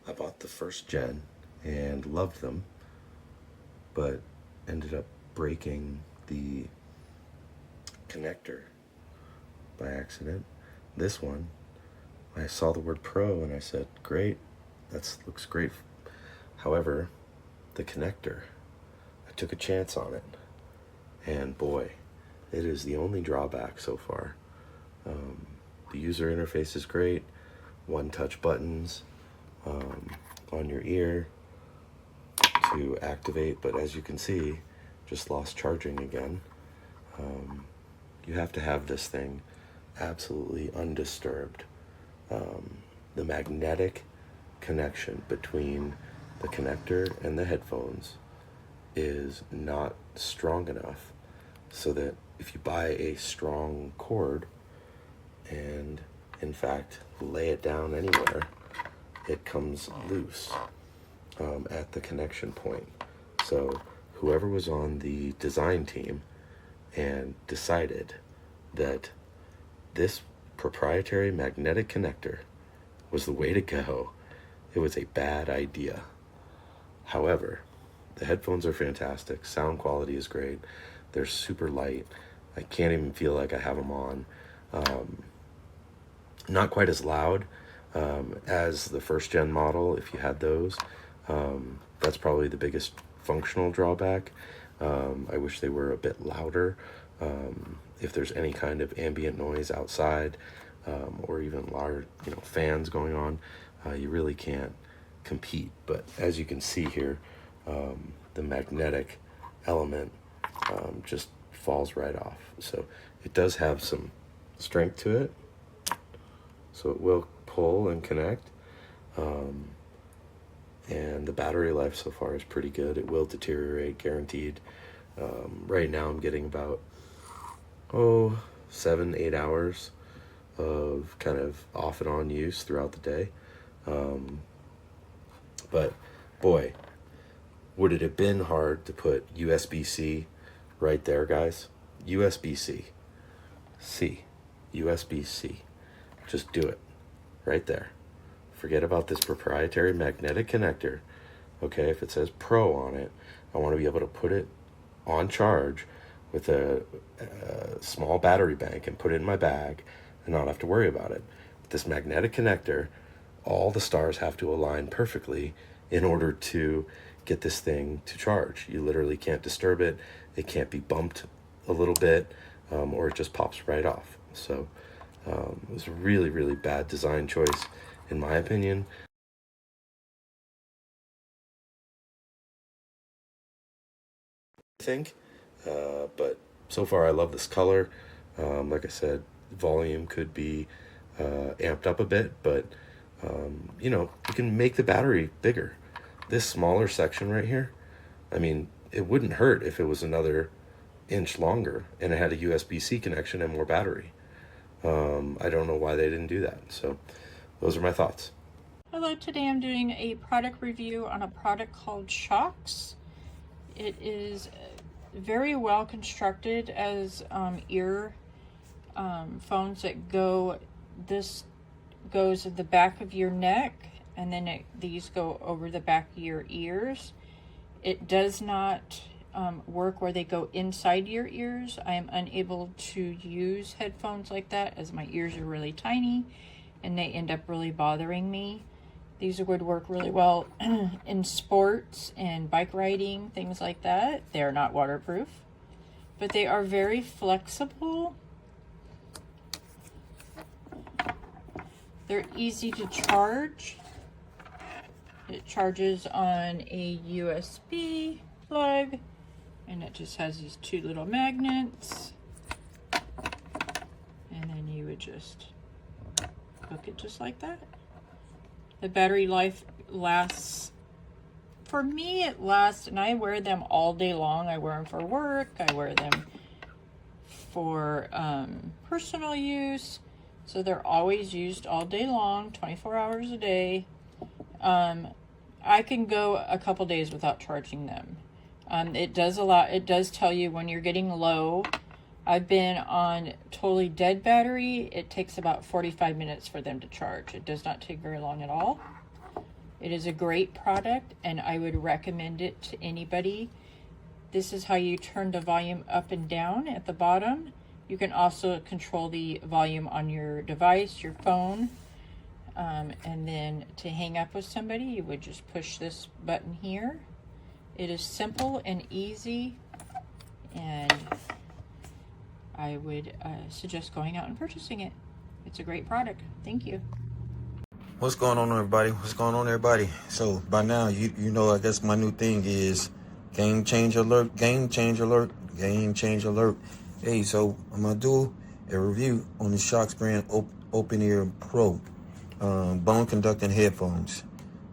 I bought the first gen and loved them, but ended up breaking the connector by accident. This one, I saw the word Pro and I said, great, that looks great. However, the connector, I took a chance on it, and boy, it is the only drawback so far. The user interface is great, one-touch buttons on your ear to activate, but as you can see, just lost charging again. You have to have this thing absolutely undisturbed. The magnetic connection between the connector and the headphones is not strong enough so that if you buy a strong cord and in fact lay it down anywhere, it comes loose at the connection point. So whoever was on the design team and decided that this proprietary magnetic connector was the way to go, it was a bad idea. However, the headphones are fantastic. Sound quality is great. They're super light. I can't even feel like I have them on. Not quite as loud as the first gen model if you had those. That's probably the biggest functional drawback. I wish they were a bit louder. If there's any kind of ambient noise outside or even large, fans going on, you really can't compete. But as you can see here, the magnetic element just falls right off. So it does have some strength to it. So it will pull and connect. And the battery life so far is pretty good. It will deteriorate, guaranteed. Right now I'm getting about 7-8 hours of kind of off and on use throughout the day. But boy, would it have been hard to put USB-C right there, guys? USB-C. USB-C. Just do it right there. Forget about this proprietary magnetic connector. Okay, if it says Pro on it, I want to be able to put it on charge with a small battery bank and put it in my bag and not have to worry about it. With this magnetic connector, all the stars have to align perfectly in order to get this thing to charge. You literally can't disturb it. It can't be bumped a little bit or it just pops right off. So it was a really, really bad design choice in my opinion. I think, but so far I love this color. Like I said, volume could be amped up a bit, but you can make the battery bigger. This smaller section right here, I mean, it wouldn't hurt if it was another inch longer and it had a USB-C connection and more battery. I don't know why they didn't do that. So those are my thoughts. Hello, today I'm doing a product review on a product called Shokz. It is very well constructed as ear phones that go, this goes at the back of your neck and then these go over the back of your ears. It does not work where they go inside your ears. I am unable to use headphones like that as my ears are really tiny and they end up really bothering me. These would work really well in sports and bike riding, things like that. They're not waterproof, but they are very flexible. They're easy to charge. It charges on a USB plug, and it just has these two little magnets. And then you would just hook it just like that. The battery life lasts, for me it lasts, and I wear them all day long. I wear them for work, I wear them for personal use, so they're always used all day long, 24 hours a day. I can go a couple days without charging them. It does tell you when you're getting low. I've been on totally dead battery. It takes about 45 minutes for them to charge. It does not take very long at all. It is a great product and I would recommend it to anybody. This is how you turn the volume up and down at the bottom. You can also control the volume on your device, your phone. And then to hang up with somebody, you would just push this button here. It is simple and easy, and I would suggest going out and purchasing it. It's a great product. Thank you. What's going on, everybody? What's going on, everybody? So by now, you know, I guess my new thing is game change alert, game change alert, game change alert. Hey, so I'm gonna do a review on the Shokz brand Open Ear Pro bone conducting headphones.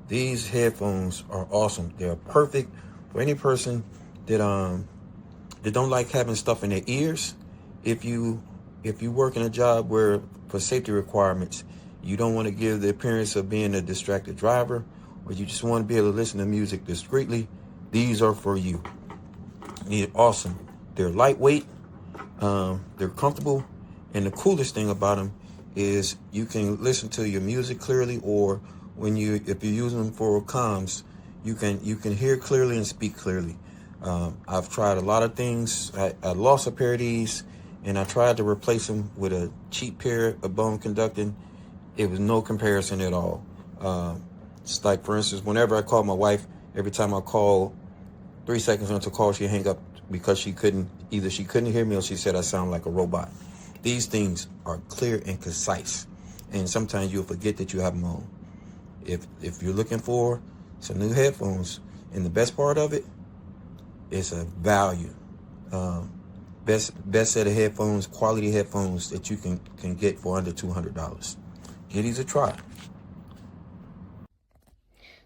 These headphones are awesome. They're perfect for any person that don't like having stuff in their ears. If you work in a job where for safety requirements, you don't want to give the appearance of being a distracted driver, or you just want to be able to listen to music discreetly, these are for you. They're awesome. They're lightweight, they're comfortable, and the coolest thing about them is you can listen to your music clearly, or if you're using them for comms, you can hear clearly and speak clearly. I've tried a lot of things. I lost a pair of these, and I tried to replace them with a cheap pair of bone conducting. It was no comparison at all. It's like, for instance, whenever I call my wife, every time I call, 3 seconds into call, she hang up because she couldn't hear me, or she said I sound like a robot. These things are clear and concise, and sometimes you'll forget that you have them on. If you're looking for some new headphones, and the best part of it, it's a value. Best set of headphones, quality headphones that you can get for under $200. Give these a try.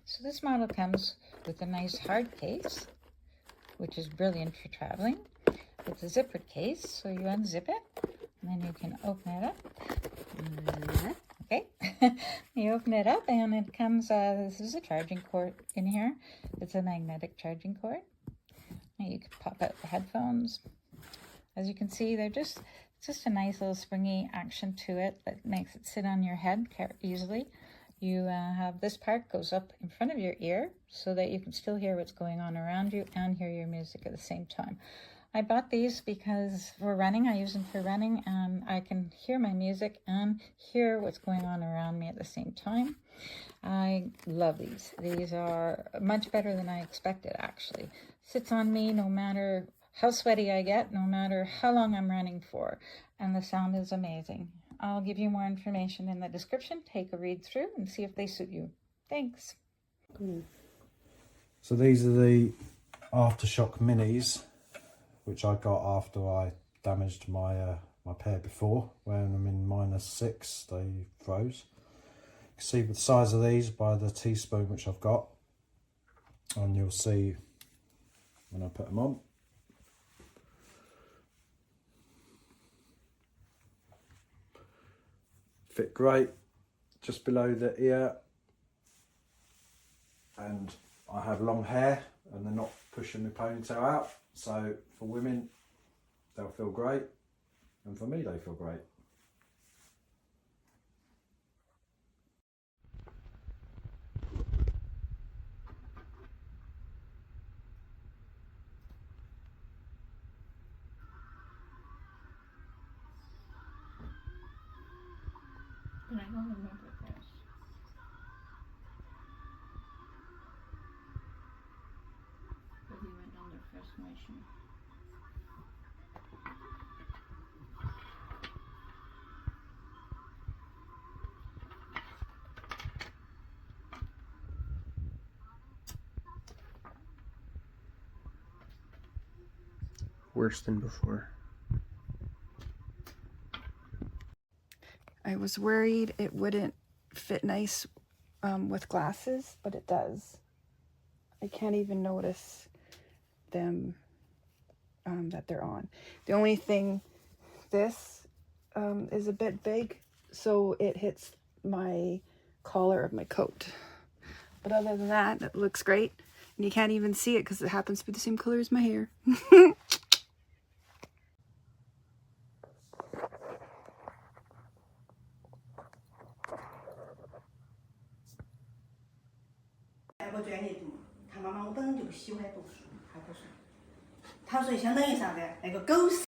So this model comes with a nice hard case, which is brilliant for traveling. It's a zippered case, so you unzip it, and then you can open it up. Okay, you open it up, and it comes, this is a charging cord in here. It's a magnetic charging cord. And you can pop out the headphones. As you can see, they're just a nice little springy action to it that makes it sit on your head easily. You have this part goes up in front of your ear so that you can still hear what's going on around you and hear your music at the same time. I bought these because for running, I use them for running, and I can hear my music and hear what's going on around me at the same time. I love these. These are much better than I expected, actually. Sits on me no matter how sweaty I get, no matter how long I'm running for, and the sound is amazing. I'll give you more information in the description. Take a read through and see if they suit you. Thanks. So these are the Aftershock Minis, which I got after I damaged my my pair before. When I'm in -6, they froze. You can see the size of these by the teaspoon which I've got, and you'll see when I put them on. Fit great, just below the ear, and I have long hair and they're not pushing the ponytail out, so for women they'll feel great, and for me they feel great. And I don't remember this. But we went on their first mission. Worse than before. I was worried it wouldn't fit nice with glasses, but it does. I can't even notice them that they're on. The only thing, this is a bit big, so it hits my collar of my coat. But other than that, it looks great. And you can't even see it because it happens to be the same color as my hair. 个专业读，他妈妈我本来就不喜欢读书，他不说，他说相当于啥子？那个狗屎。